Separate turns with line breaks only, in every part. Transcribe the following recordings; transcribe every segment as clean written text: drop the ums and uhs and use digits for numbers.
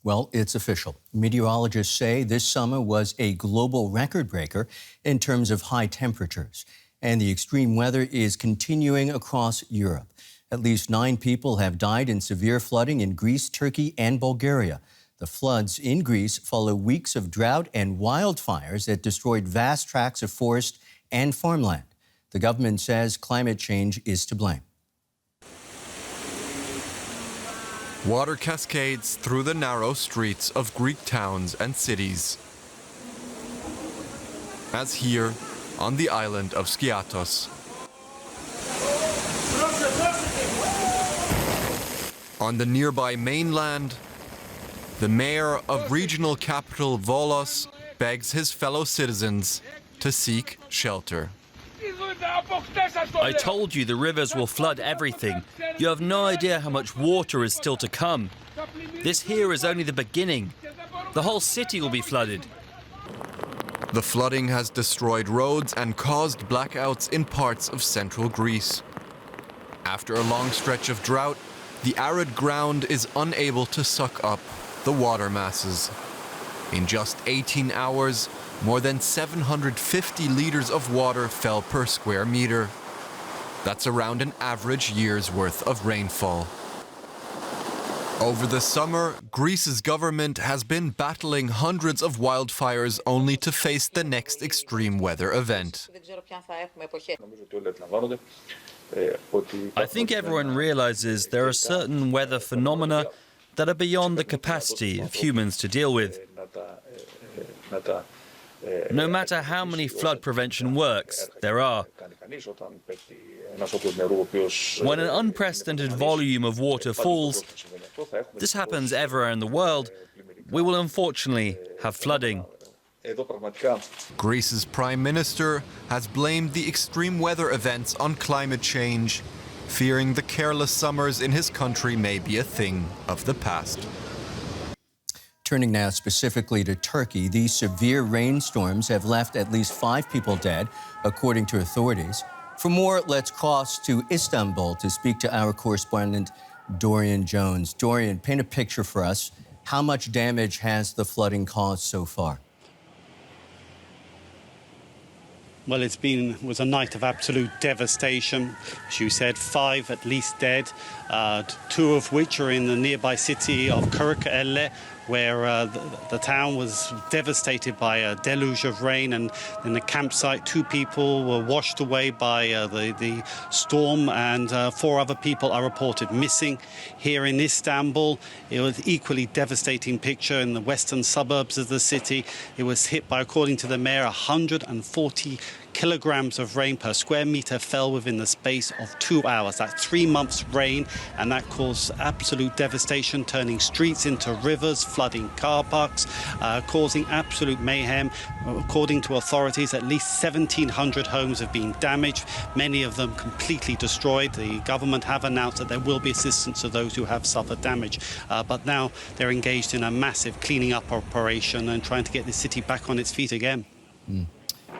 Well, it's official. Meteorologists say this summer was a global record breaker in terms of high temperatures. And the extreme weather is continuing across Europe. At least 9 people have died in severe flooding in Greece, Turkey, and Bulgaria. The floods in Greece follow weeks of drought and wildfires that destroyed vast tracts of forest and farmland. The government says climate change is to blame.
Water cascades through the narrow streets of Greek towns and cities. As here, on the island of Skiathos. On the nearby mainland, the mayor of regional capital Volos begs his fellow citizens to seek shelter.
I told you the rivers will flood everything. You have no idea how much water is still to come. This here is only the beginning. The whole city will be flooded.
The flooding has destroyed roads and caused blackouts in parts of central Greece. After a long stretch of drought, the arid ground is unable to suck up the water masses. In just 18 hours, more than 750 liters of water fell per square meter. That's around an average year's worth of rainfall. Over the summer, Greece's government has been battling hundreds of wildfires only to face the next extreme weather event.
I think everyone realizes there are certain weather phenomena that are beyond the capacity of humans to deal with. No matter how many flood prevention works there are. When an unprecedented volume of water falls, this happens everywhere in the world, we will unfortunately have flooding.
Greece's prime minister has blamed the extreme weather events on climate change, fearing the careless summers in his country may be a thing of the past.
Turning now specifically to Turkey, these severe rainstorms have left at least 5 people dead, according to authorities. For more, let's cross to Istanbul to speak to our correspondent, Dorian Jones. Dorian, paint a picture for us. How much damage has the flooding caused so far?
Well, was a night of absolute devastation. As you said, 5 at least dead, 2 of which are in the nearby city of Kırıkkale, where the town was devastated by a deluge of rain, and in the campsite 2 people were washed away by the storm, and 4 other people are reported missing. Here in Istanbul, it was an equally devastating picture in the western suburbs of the city. It was hit by, according to the mayor, 140 kilograms of rain per square meter fell within the space of 2 hours. That's 3 months' rain, and that caused absolute devastation, turning streets into rivers, flooding car parks, causing absolute mayhem. According to authorities, at least 1,700 homes have been damaged, many of them completely destroyed. The government have announced that there will be assistance to those who have suffered damage, but now they're engaged in a massive cleaning up operation and trying to get the city back on its feet again.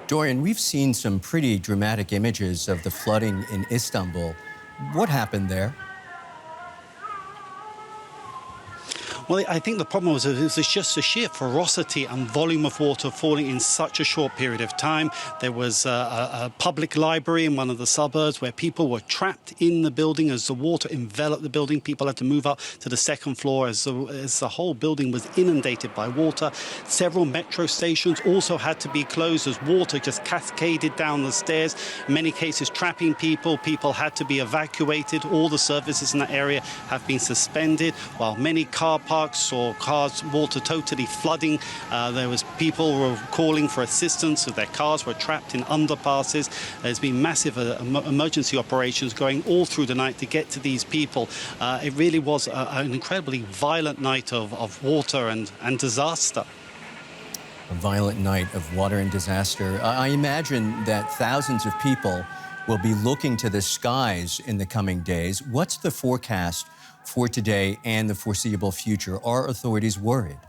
Dorian, we've seen some pretty dramatic images of the flooding in Istanbul. What happened there?
Well, I think the problem was just the sheer ferocity and volume of water falling in such a short period of time. There was a public library in one of the suburbs where people were trapped in the building as the water enveloped the building. People had to move up to the 2nd floor as the whole building was inundated by water. Several metro stations also had to be closed as water just cascaded down the stairs, in many cases trapping people. People had to be evacuated. All the services in that area have been suspended, while many car parks or cars, water totally flooding. There was people who were calling for assistance, so their cars were trapped in underpasses. There's been massive emergency operations going all through the night to get to these people. It really was an incredibly violent night of water and disaster.
A violent night of water and disaster. I imagine that thousands of people will be looking to the skies in the coming days. What's the forecast for today and the foreseeable future? Are authorities worried?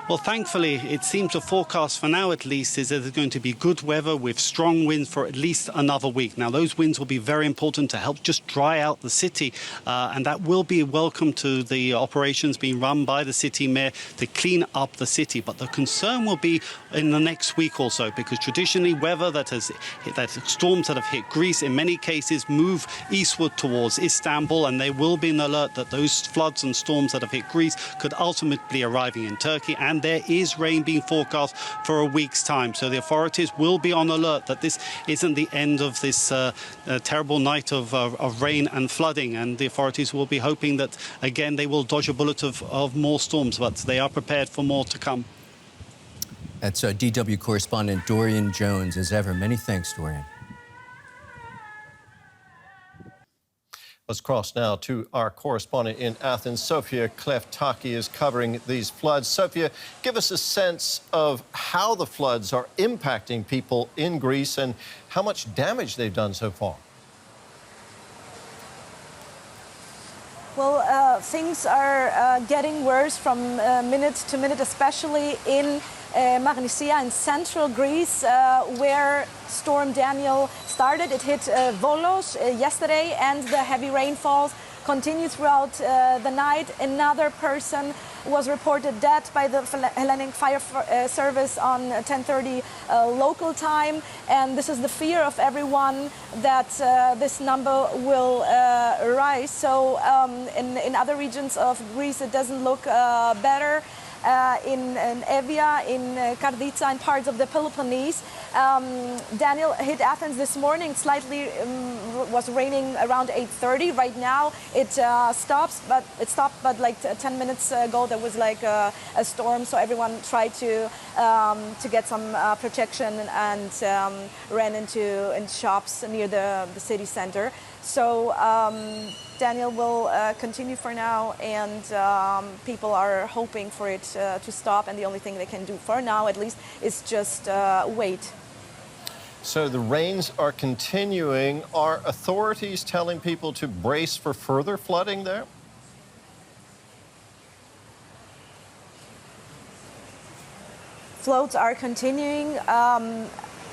Well, thankfully, it seems the forecast for now, at least, is that there's going to be good weather with strong winds for at least another week. Now, those winds will be very important to help just dry out the city, and that will be welcome to the operations being run by the city mayor to clean up the city. But the concern will be in the next week or so, because traditionally, weather storms that have hit Greece in many cases move eastward towards Istanbul, and there will be an alert that those floods and storms that have hit Greece could ultimately be arriving in Turkey. And there is rain being forecast for a week's time. So the authorities will be on alert that this isn't the end of this terrible night of rain and flooding. And the authorities will be hoping that, again, they will dodge a bullet of more storms, but they are prepared for more to come.
That's DW correspondent Dorian Jones. As ever, many thanks, Dorian.
Let's cross now to our correspondent in Athens. Sofia Kleftaki is covering these floods. Sofia, give us a sense of how the floods are impacting people in Greece and how much damage they've done so far.
Well, things are getting worse from minute to minute, especially in Magnesia in central Greece, where Storm Daniel started. It hit Volos yesterday, and the heavy rainfalls continue throughout the night. Another person was reported dead by the Hellenic Fire Service on 10:30 local time, and this is the fear of everyone that this number will rise. So in other regions of Greece, it doesn't look better. In Evia, in Karditsa, and parts of the Peloponnese. Daniel hit Athens this morning. Slightly was raining around 8:30. Right now it stopped, but like 10 minutes ago there was like a storm. So everyone tried to get some protection and ran into shops near the city center. So Daniel will continue for now, and people are hoping for it to stop, and the only thing they can do for now at least is just wait.
So the rains are continuing. Are authorities telling people to brace for further flooding there?
Floats are continuing.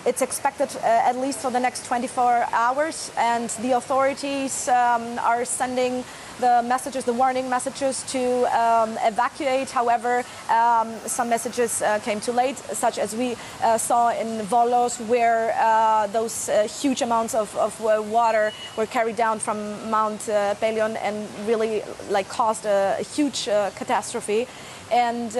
It's expected at least for the next 24 hours, and the authorities are sending the warning messages to evacuate. However, some messages came too late, such as we saw in Volos, where those huge amounts of water were carried down from Mount Pelion and really caused a huge catastrophe. And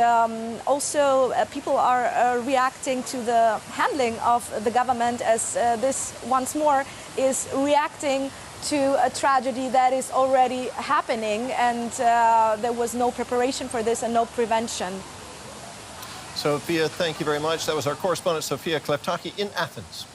also people are reacting to the handling of the government, as this once more is reacting to a tragedy that is already happening, and there was no preparation for this and no prevention.
Sofia, thank you very much. That was our correspondent, Sofia Kleftaki, in Athens.